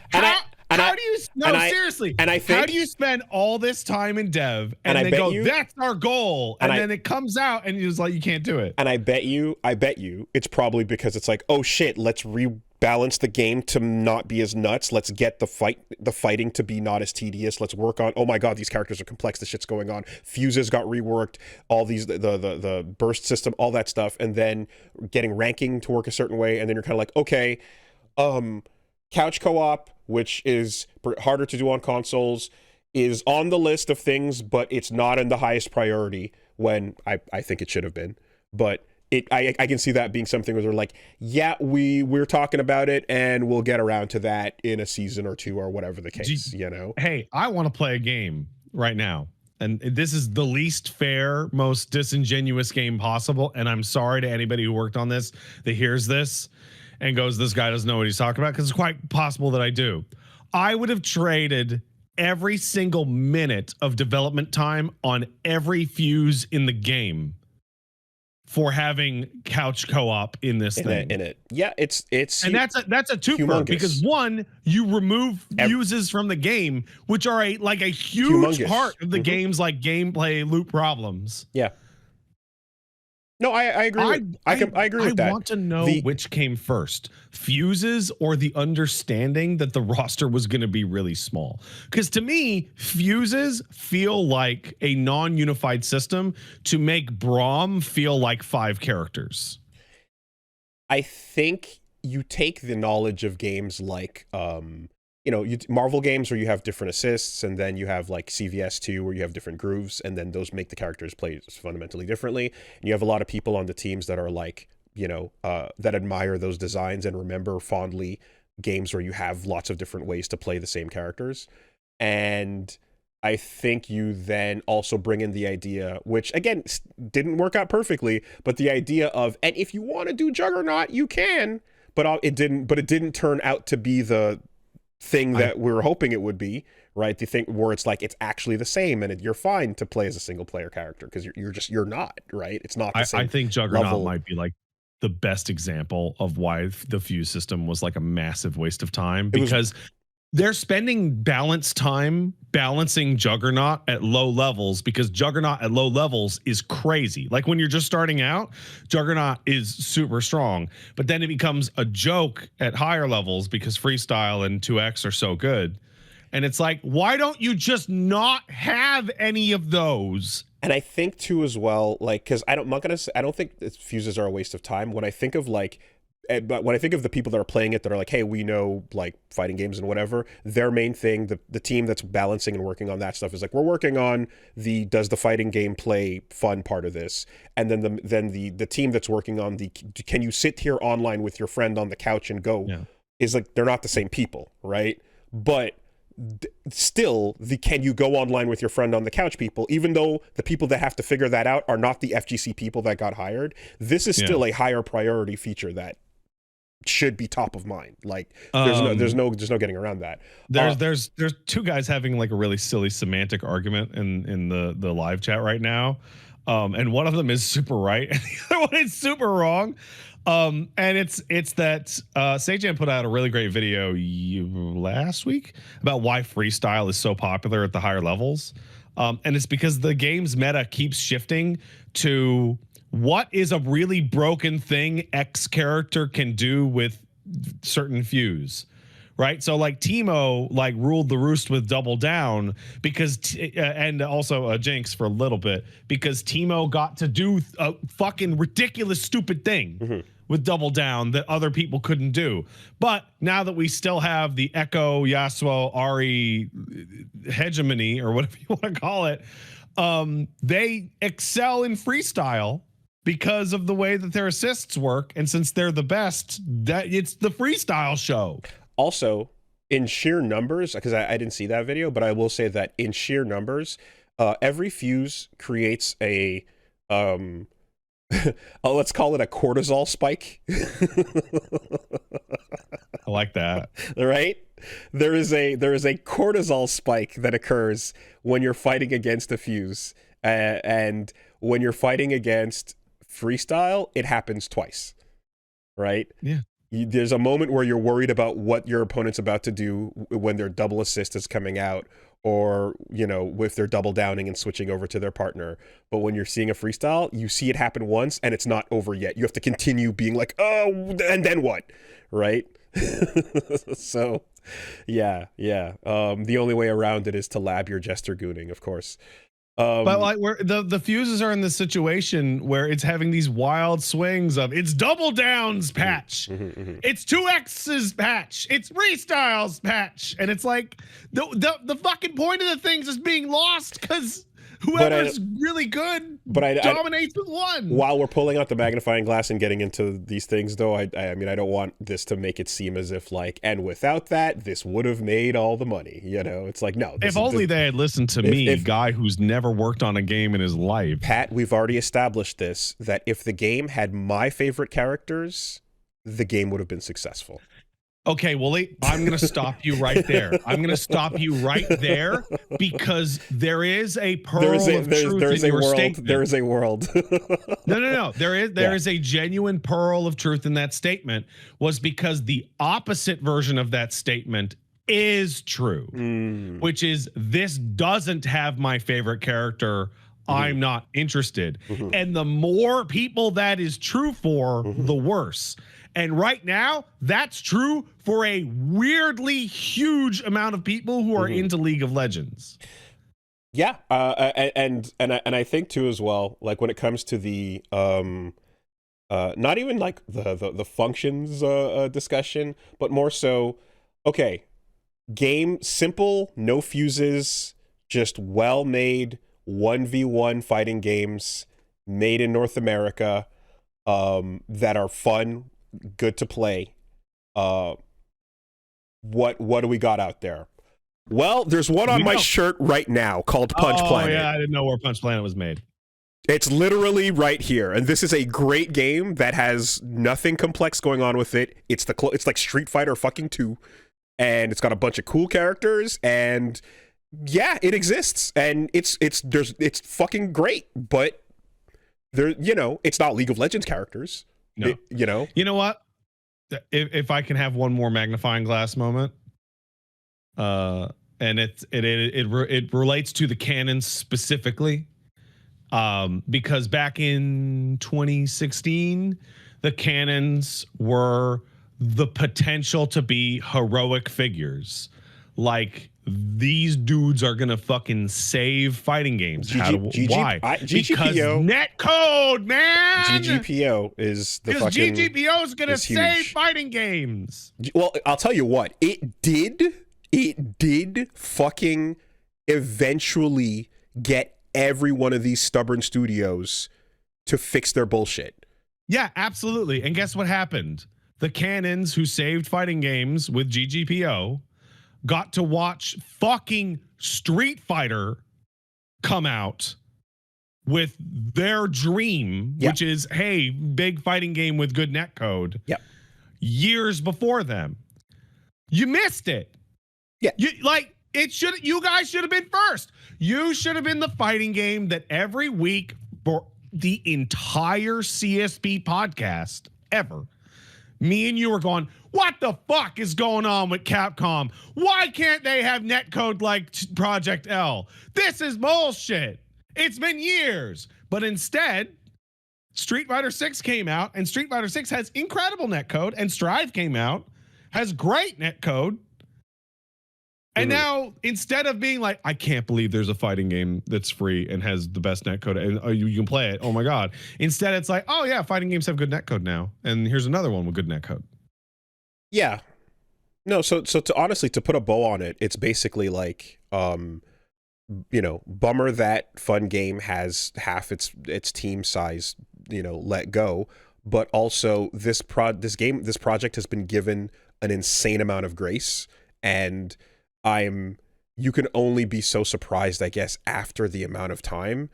Seriously. And I think, how do you spend all this time in dev and then go, that's our goal, and then it comes out and you're just like, you can't do it. And I bet you it's probably because it's like, oh shit, let's rebalance the game to not be as nuts. Let's get the fighting to be not as tedious. Let's work on, oh my god, these characters are complex, the shit's going on. Fuses got reworked, all these the burst system, all that stuff, and then getting ranking to work a certain way, and then you're kind of like, okay, couch co-op, which is harder to do on consoles, is on the list of things, but it's not in the highest priority, when I think it should have been. But I can see that being something where they're like, yeah, we're talking about it and we'll get around to that in a season or two or whatever the case, Hey, I want to play a game right now. And this is the least fair, most disingenuous game possible. And I'm sorry to anybody who worked on this that hears this and goes, this guy doesn't know what he's talking about, because it's quite possible that I do. I would have traded every single minute of development time on every fuse in the game for having couch co-op in this thing. In it. Yeah, it's and that's a twofer, because one, you remove fuses from the game, which are a huge part of the game's like gameplay loop problems. Yeah. No, I agree. I agree with that. I want to know which came first, fuses or the understanding that the roster was going to be really small. Because to me, fuses feel like a non-unified system to make Braum feel like 5 characters. I think you take the knowledge of games like Marvel games where you have different assists, and then you have like CVS2 where you have different grooves, and then those make the characters play fundamentally differently. And you have a lot of people on the teams that are like, that admire those designs and remember fondly games where you have lots of different ways to play the same characters. And I think you then also bring in the idea, which again didn't work out perfectly, but the idea of, and if you want to do Juggernaut, you can, but it didn't turn out to be the thing that we were hoping it would be, right? The thing where it's like, it's actually the same, and you're fine to play as a single player character, because you're not, right? It's not the same. I think Juggernaut might be like the best example of why the fuse system was like a massive waste of time, because they're spending balanced time balancing Juggernaut at low levels, because Juggernaut at low levels is crazy. Like when you're just starting out, Juggernaut is super strong, but then it becomes a joke at higher levels because Freestyle and 2X are so good. And it's like, why don't you just not have any of those? And I think too as well, like, because I'm not gonna say, I don't think fuses are a waste of time. When I think of like, but when I think of the people that are playing it that are like, hey, we know like fighting games and whatever, their main thing, the team that's balancing and working on that stuff is like, we're working on does the fighting game play fun part of this, and then the team that's working on can you sit here online with your friend on the couch and go, is like, they're not the same people, right? But still, can you go online with your friend on the couch people, even though the people that have to figure that out are not the FGC people that got hired, this is still a higher priority feature that should be top of mind. Like there's no getting around that. There's two guys having like a really silly semantic argument in the live chat right now. And one of them is super right and the other one is super wrong. And it's that Sejan put out a really great video last week about why freestyle is so popular at the higher levels. And it's because the game's meta keeps shifting to what is a really broken thing X character can do with certain fuse. Right. So like Teemo like ruled the roost with Double Down because and also Jinx for a little bit because Teemo got to do a fucking ridiculous, stupid thing with Double Down that other people couldn't do. But now that we still have the Echo, Yasuo, Ari hegemony or whatever you want to call it, they excel in freestyle because of the way that their assists work. And since they're the best, that it's the freestyle show. Also, in sheer numbers, because I didn't see that video, but I will say that in sheer numbers, every fuse creates a, let's call it a cortisol spike. I like that. Right? There is a cortisol spike that occurs when you're fighting against a fuse. And when you're fighting against freestyle, it happens twice. Right? Yeah. There's a moment where you're worried about what your opponent's about to do when their double assist is coming out, or, you know, if they're double downing and switching over to their partner. But when you're seeing a freestyle, you see it happen once and it's not over yet. You have to continue being like, oh, and then what? Right? So, yeah. The only way around it is to lab your jester gooning, of course. But like where the fuses are in the situation where it's having these wild swings of it's Double Downs patch, it's 2X's patch, it's Freestyles patch, and it's like the fucking point of the things is being lost because whoever's really good dominates with one. While we're pulling out the magnifying glass and getting into these things, though, I mean, I don't want this to make it seem as if like, and without that, this would have made all the money. You know, it's like, no. If only they had listened to me, guy who's never worked on a game in his life. Pat, we've already established this, that if the game had my favorite characters, the game would have been successful. Okay, Woolie, I'm going to stop you right there. I'm going to stop you right there because there is a pearl of truth in your statement. There is a world. No. There is a genuine pearl of truth in that statement, was because the opposite version of that statement is true, which is this doesn't have my favorite character. I'm not interested. And the more people that is true for, the worse. And right now, that's true for a weirdly huge amount of people who are into League of Legends. Yeah, and I think too as well, like when it comes to the not even like the functions discussion, but more so, okay, game simple, no fuses, just well made 1v1 fighting games made in North America that are fun, good to play. What do we got out there? Well, there's one on my shirt right now called Punch Planet. Oh yeah, I didn't know where Punch Planet was made. It's literally right here, and this is a great game that has nothing complex going on with it. It's like Street Fighter fucking 2, and it's got a bunch of cool characters, and yeah, it exists, and it's fucking great, but there, you know, it's not League of Legends characters. No. You know what? If I can have one more magnifying glass moment, and it relates to the canons specifically, because back in 2016, the canons were the potential to be heroic figures, like these dudes are gonna fucking save fighting games. Why? Because GGPO, netcode, man. GGPO is the Because fucking GGPO is gonna save huge. fighting games. Well, I'll tell you what, it did fucking eventually get every one of these stubborn studios to fix their bullshit. Yeah, absolutely. And guess what happened? The canons who saved fighting games with GGPO got to watch fucking Street Fighter come out with their dream, which is, hey, big fighting game with good netcode. Yeah. Years before them. You missed it. Yeah. You guys should have been first. You should have been the fighting game that every week for the entire CSP podcast ever, me and you were going, what the fuck is going on with Capcom? Why can't they have netcode like Project L? This is bullshit. It's been years. But instead, Street Fighter 6 came out, and Street Fighter 6 has incredible netcode, and Strive came out, has great netcode. And now, instead of being like, I can't believe there's a fighting game that's free and has the best netcode, and you can play it, oh my God. Instead, it's like, oh yeah, fighting games have good netcode now. And here's another one with good netcode. Yeah. No, so to honestly, to put a bow on it, it's basically like, bummer that Fun Game has half its team size, let go. But also this project has been given an insane amount of grace, and you can only be so surprised, I guess, after the amount of time.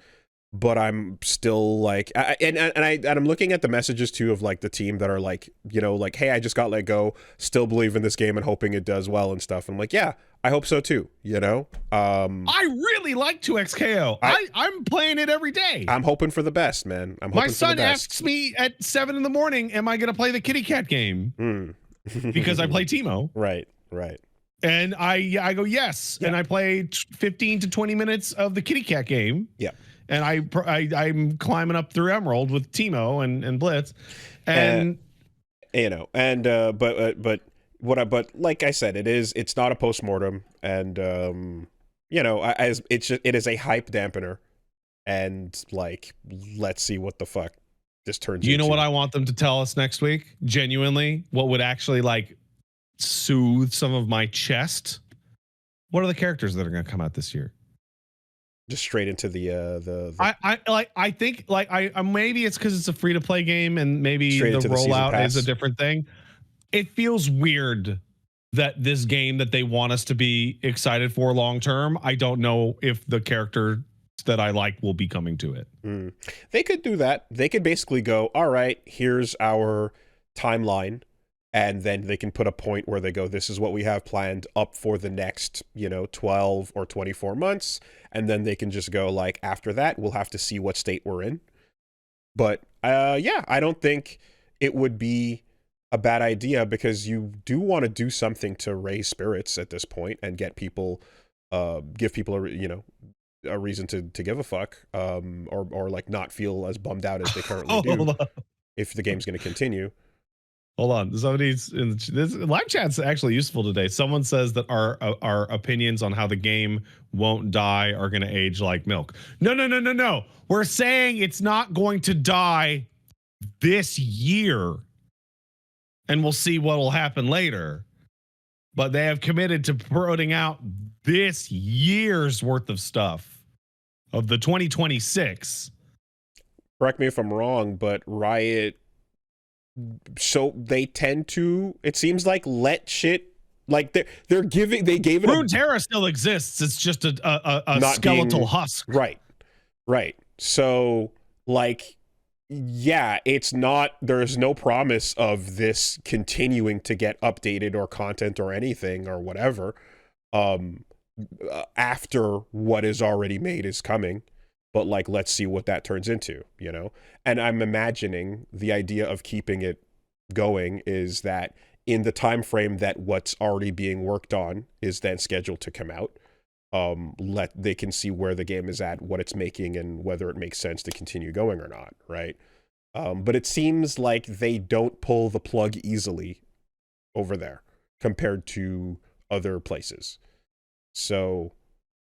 But I'm still like, I'm looking at the messages too of like the team that are like, hey, I just got let go, still believe in this game and hoping it does well and stuff. I'm like, yeah, I hope so too. I really like 2XKO. I'm playing it every day. I'm hoping for the best, man. My son asks me at 7 a.m, am I going to play the kitty cat game? Because I play Teemo. Right. And I go, yes. Yeah. And I play 15 to 20 minutes of the kitty cat game. Yeah. And I'm climbing up through Emerald with Teemo and Blitz, and but like I said, it's not a postmortem, and it is a hype dampener, and like, let's see what the fuck this turns into. You know what I want them to tell us next week? Genuinely, what would actually like soothe some of my chest? What are the characters that are going to come out this year? Just straight into the I think maybe it's because it's a free to play game and maybe the rollout is a different thing. It feels weird that this game that they want us to be excited for long term, I don't know if the character that I like will be coming to it. They could do that. They could basically go, all right, here's our timeline. And then they can put a point where they go, this is what we have planned up for the next, 12 or 24 months. And then they can just go like, after that, we'll have to see what state we're in. But I don't think it would be a bad idea, because you do want to do something to raise spirits at this point and get people, give people a reason to give a fuck, or like not feel as bummed out as they currently do if the game's going to continue. Hold on. Somebody's in this live chat's actually useful today. Someone says that our opinions on how the game won't die are going to age like milk. No. We're saying it's not going to die this year, and we'll see what will happen later. But they have committed to putting out this year's worth of stuff of the 2026. Correct me if I'm wrong, but Riot, so they tend to, it seems like, let shit, like they gave it Runeterra still exists. It's just a skeletal husk. Right. So like, yeah, it's not, there's no promise of this continuing to get updated or content or anything or whatever after what is already made is coming. But like, let's see what that turns into, And I'm imagining the idea of keeping it going is that in the time frame that what's already being worked on is then scheduled to come out, they can see where the game is at, what it's making, and whether it makes sense to continue going or not, right? But it seems like they don't pull the plug easily over there compared to other places. So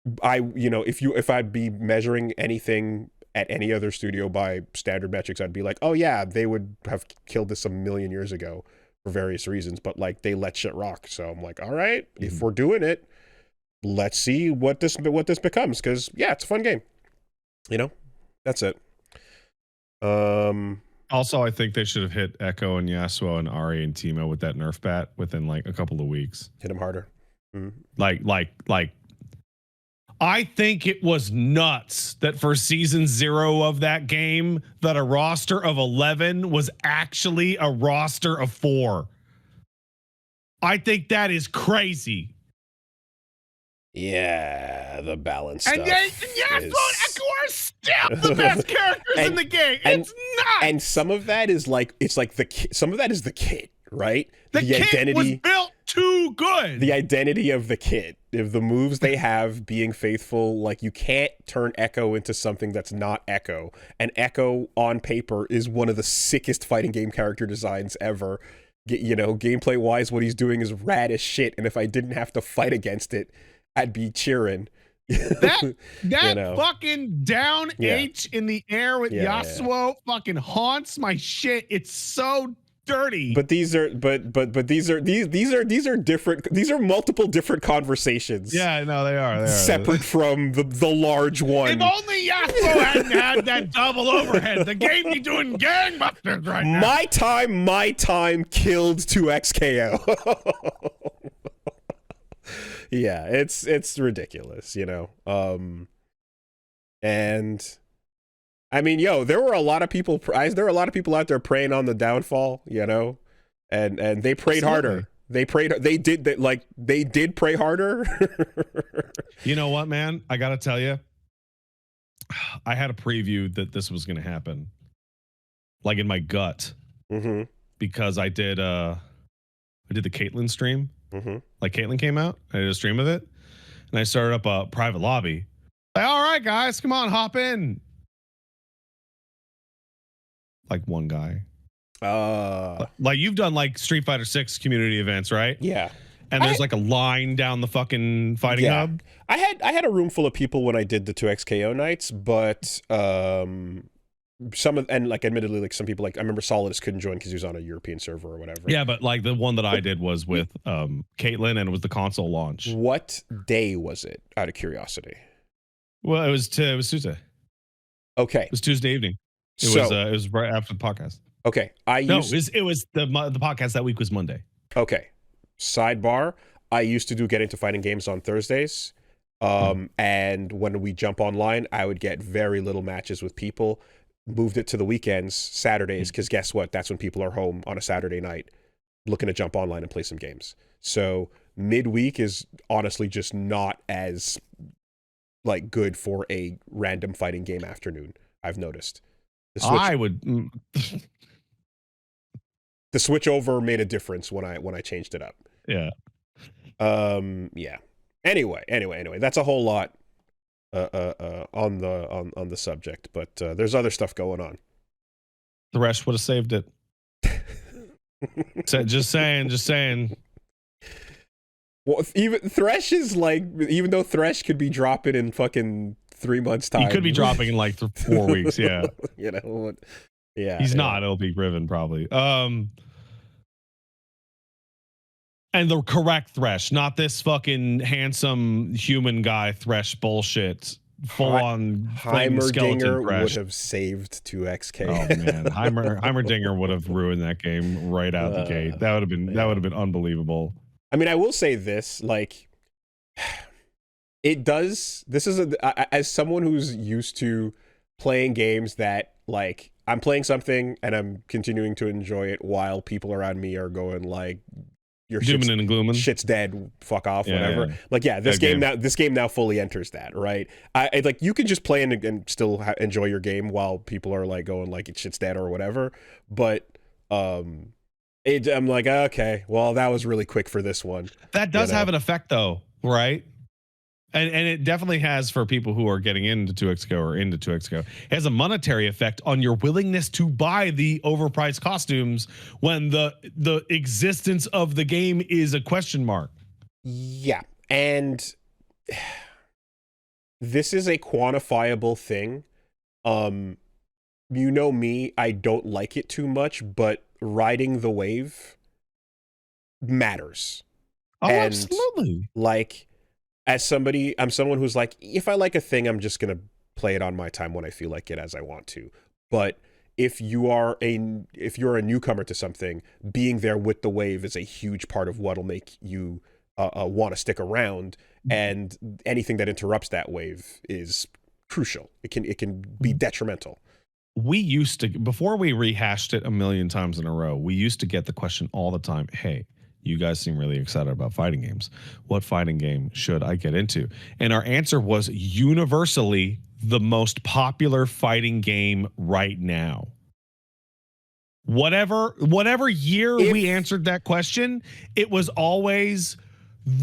if I'd be measuring anything at any other studio by standard metrics, I'd be like, oh yeah, they would have killed this a million years ago for various reasons, but like they let shit rock. So I'm like, all right, if we're doing it, let's see what this becomes, because yeah, it's a fun game. That's it. Also, I think they should have hit Echo and Yasuo and Ari and Timo with that nerf bat within like a couple of weeks. Hit him harder. Like I think it was nuts that for season 0 of that game that a roster of 11 was actually a roster of 4. I think that is crazy. Yeah, the balance and stuff. Yasuo and Echo are still the best characters in the game. It's not. And some of that is like some of that is the kit, right? The kit identity was built too good. The identity of the kit, if the moves they have being faithful, like you can't turn Echo into something that's not Echo. And Echo on paper is one of the sickest fighting game character designs ever. Gameplay wise, what he's doing is rad as shit. And if I didn't have to fight against it, I'd be cheering. That fucking down H in the air with Yasuo fucking haunts my shit. It's so dirty. But these are different. These are multiple different conversations. Yeah, no, they are separate from the large one. If only Yasuo hadn't had that double overhead, the game be doing gangbusters right now. My time killed 2xKO. Yeah, it's ridiculous, and I mean, there were a lot of people out there preying on the downfall, and they prayed harder. They did pray harder. You know what, man? I got to tell you, I had a preview that this was going to happen, like in my gut, because I did the Caitlyn stream. Like Caitlyn came out, I did a stream of it, and I started up a private lobby. Like, all right, guys, come on, hop in. Like one guy. Like you've done like Street Fighter 6 community events, right? Yeah. And there's like a line down the fucking fighting hub. I had a room full of people when I did the 2xKO nights, but admittedly, like some people, like I remember Solidus couldn't join because he was on a European server or whatever. Yeah, but like the one that I did was with Caitlyn, and it was the console launch. What day was it, out of curiosity? Well, it was Tuesday. Okay. It was Tuesday evening. It was right after the podcast. Okay. It was the podcast that week was Monday. Okay. Sidebar, I used to do Get Into Fighting Games on Thursdays. And when we jump online, I would get very little matches with people. Moved it to the weekends, Saturdays, because guess what? That's when people are home on a Saturday night looking to jump online and play some games. So midweek is honestly just not as like good for a random fighting game afternoon, I've noticed. The switch over made a difference when I changed it up. Yeah. Yeah. Anyway, that's a whole lot on the subject, but there's other stuff going on. The rest would have saved it. Just saying. Well, even Thresh is like, even though Thresh could be dropping in fucking 3 months time, he could be dropping in like 4 weeks. Yeah, yeah, he's not. It'll be Riven probably. And the correct Thresh, not this fucking handsome human guy Thresh bullshit. Full on Heimerdinger would have saved 2xK. Oh man, Heimerdinger would have ruined that game right out the gate. That would have been unbelievable. I mean, I will say this, like, it does. This is as someone who's used to playing games that, like, I'm playing something and I'm continuing to enjoy it while people around me are going like, your dooming and glooming, shit's dead, fuck off, whatever. Yeah. Like, yeah, this game now fully enters that, right? I like, you can just play and still enjoy your game while people are like going like shit's dead or whatever. But I'm like, okay, well, that was really quick for this one. That does have an effect though, right? And it definitely has for people who are getting into 2xGo or into 2xGo. It has a monetary effect on your willingness to buy the overpriced costumes when the existence of the game is a question mark. Yeah. And this is a quantifiable thing. You know me, I don't like it too much, but riding the wave matters. Oh, And absolutely. like, I'm someone who's like, if I like a thing, I'm just gonna play it on my time when I feel like it, as I want to. But if you're a newcomer to something, being there with the wave is a huge part of what'll make you want to stick around. And anything that interrupts that wave is crucial. It can be detrimental. We used to, before we rehashed it a million times in a row, we used to get the question all the time, hey, you guys seem really excited about fighting games. What fighting game should I get into? And our answer was universally the most popular fighting game right now. Whatever year we answered that question, it was always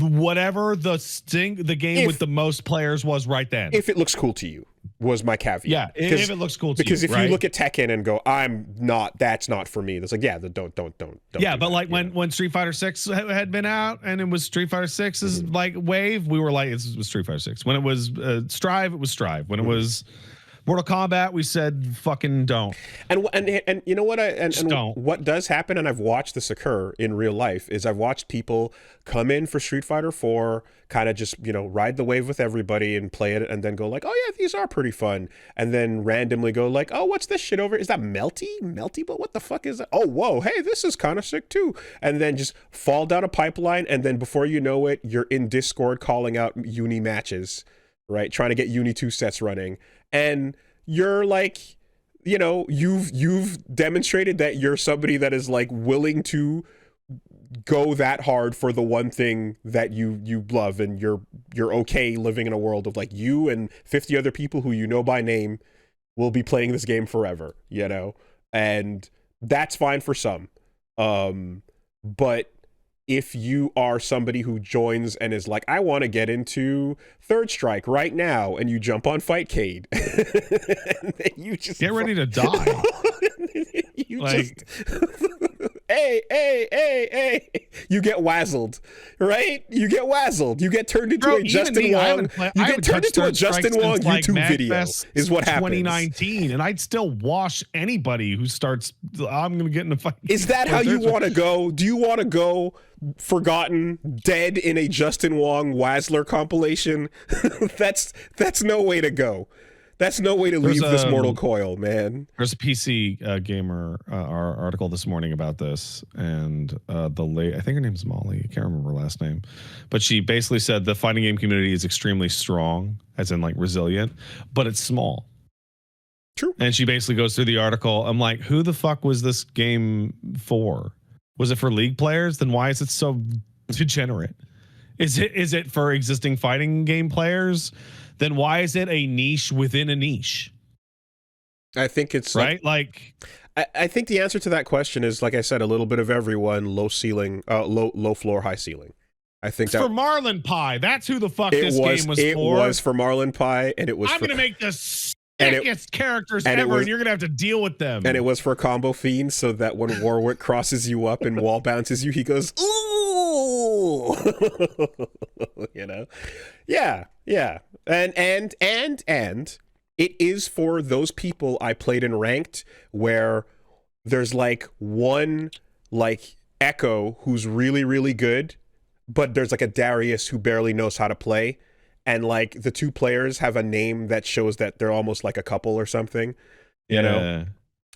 whatever the game with the most players was right then. If it looks cool to you, was my caveat. Yeah, if it looks cool to you. Because if right? you look at Tekken and go, that's not for me. That's like, yeah, don't. Yeah, but like when Street Fighter 6 had been out and it was Street Fighter 6's like wave, we were like, it was Street Fighter 6. When it was Strive, it was Strive. When it was Mortal Kombat, we said fucking don't. And you know what? And don't. What does happen, and I've watched this occur in real life, is I've watched people come in for Street Fighter 4, kind of just, ride the wave with everybody and play it, and then go like, oh yeah, these are pretty fun, and then randomly go like, oh, what's this shit over? Is that Melty? But what the fuck is that? Oh, whoa, hey, this is kind of sick too. And then just fall down a pipeline, and then before you know it, you're in Discord calling out uni matches, right? Trying to get uni 2 sets running. And you're like, you've demonstrated that you're somebody that is like willing to go that hard for the one thing that you love, and you're okay living in a world of like you and 50 other people who you know by name will be playing this game forever, and that's fine for some. But if you are somebody who joins and is like, I want to get into Third Strike right now, and you jump on Fightcade, and then you just get ready to die. Hey, you get wazzled, right? You get wazzled. You get turned into a Justin Wong. You get turned into a Justin Wong YouTube video. Is what happens. 2019, and I'd still wash anybody who starts. I'm going to get in a fight. Is that how you want to go? Do you want to go forgotten, dead in a Justin Wong Wazzler compilation? That's no way to go. That's no way to leave this mortal coil, man. There's a PC Gamer article this morning about this, and I think her name's Molly. I can't remember her last name, but she basically said the fighting game community is extremely strong, as in like resilient, but it's small. True. And she basically goes through the article. I'm like, who the fuck was this game for? Was it for League players? Then why is it so degenerate? Is it for existing fighting game players? Then why is it a niche within a niche? I think it's right. I think the answer to that question is, like I said, a little bit of everyone, low ceiling, low floor, high ceiling. I think it's for Marlin Pie. That's who the fuck this game was for. It was for Marlin Pie, and it was. I'm going to make the sickest characters ever, and you're going to have to deal with them. And it was for Combo Fiend, so that when Warwick crosses you up and wall bounces you, he goes, ooh, yeah. And it is for those people I played in ranked where there's like one like Echo who's really, really good, but there's like a Darius who barely knows how to play. And like the two players have a name that shows that they're almost like a couple or something, you know?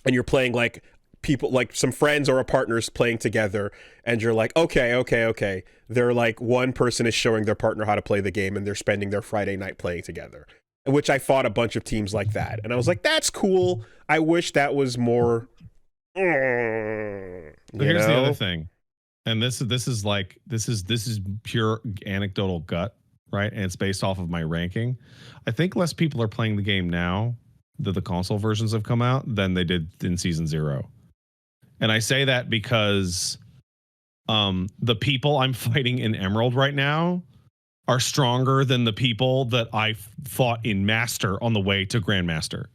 And you're playing like people, like some friends or a partner's playing together, and you're like, okay. They're like, one person is showing their partner how to play the game, and they're spending their Friday night playing together. Which I fought a bunch of teams like that, and I was like, that's cool. I wish that was more. Here's the other thing, and this is pure anecdotal gut, right? And it's based off of my ranking. I think less people are playing the game now that the console versions have come out than they did in season 0. And I say that because the people I'm fighting in Emerald right now are stronger than the people that I fought in Master on the way to Grandmaster.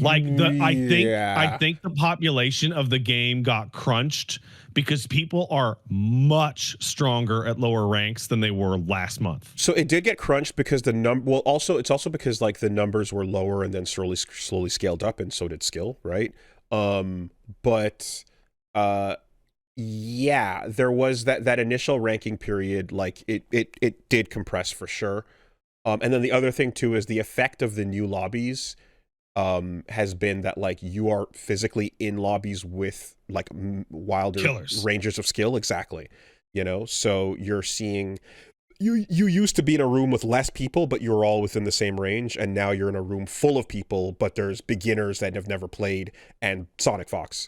Like I Yeah. think the population of the game got crunched because people are much stronger at lower ranks than they were last month. So it did get crunched because well, also it's also because like the numbers were lower and then slowly scaled up, and so did skill, right? But yeah, there was that initial ranking period, like it did compress for sure. And then the other thing too is the effect of the new lobbies has been that like you are physically in lobbies with like wilder Killers. rangers of skill, exactly. You know, so you're seeing you used to be in a room with less people, but you're all within the same range, and now you're in a room full of people, but there's beginners that have never played and Sonic Fox.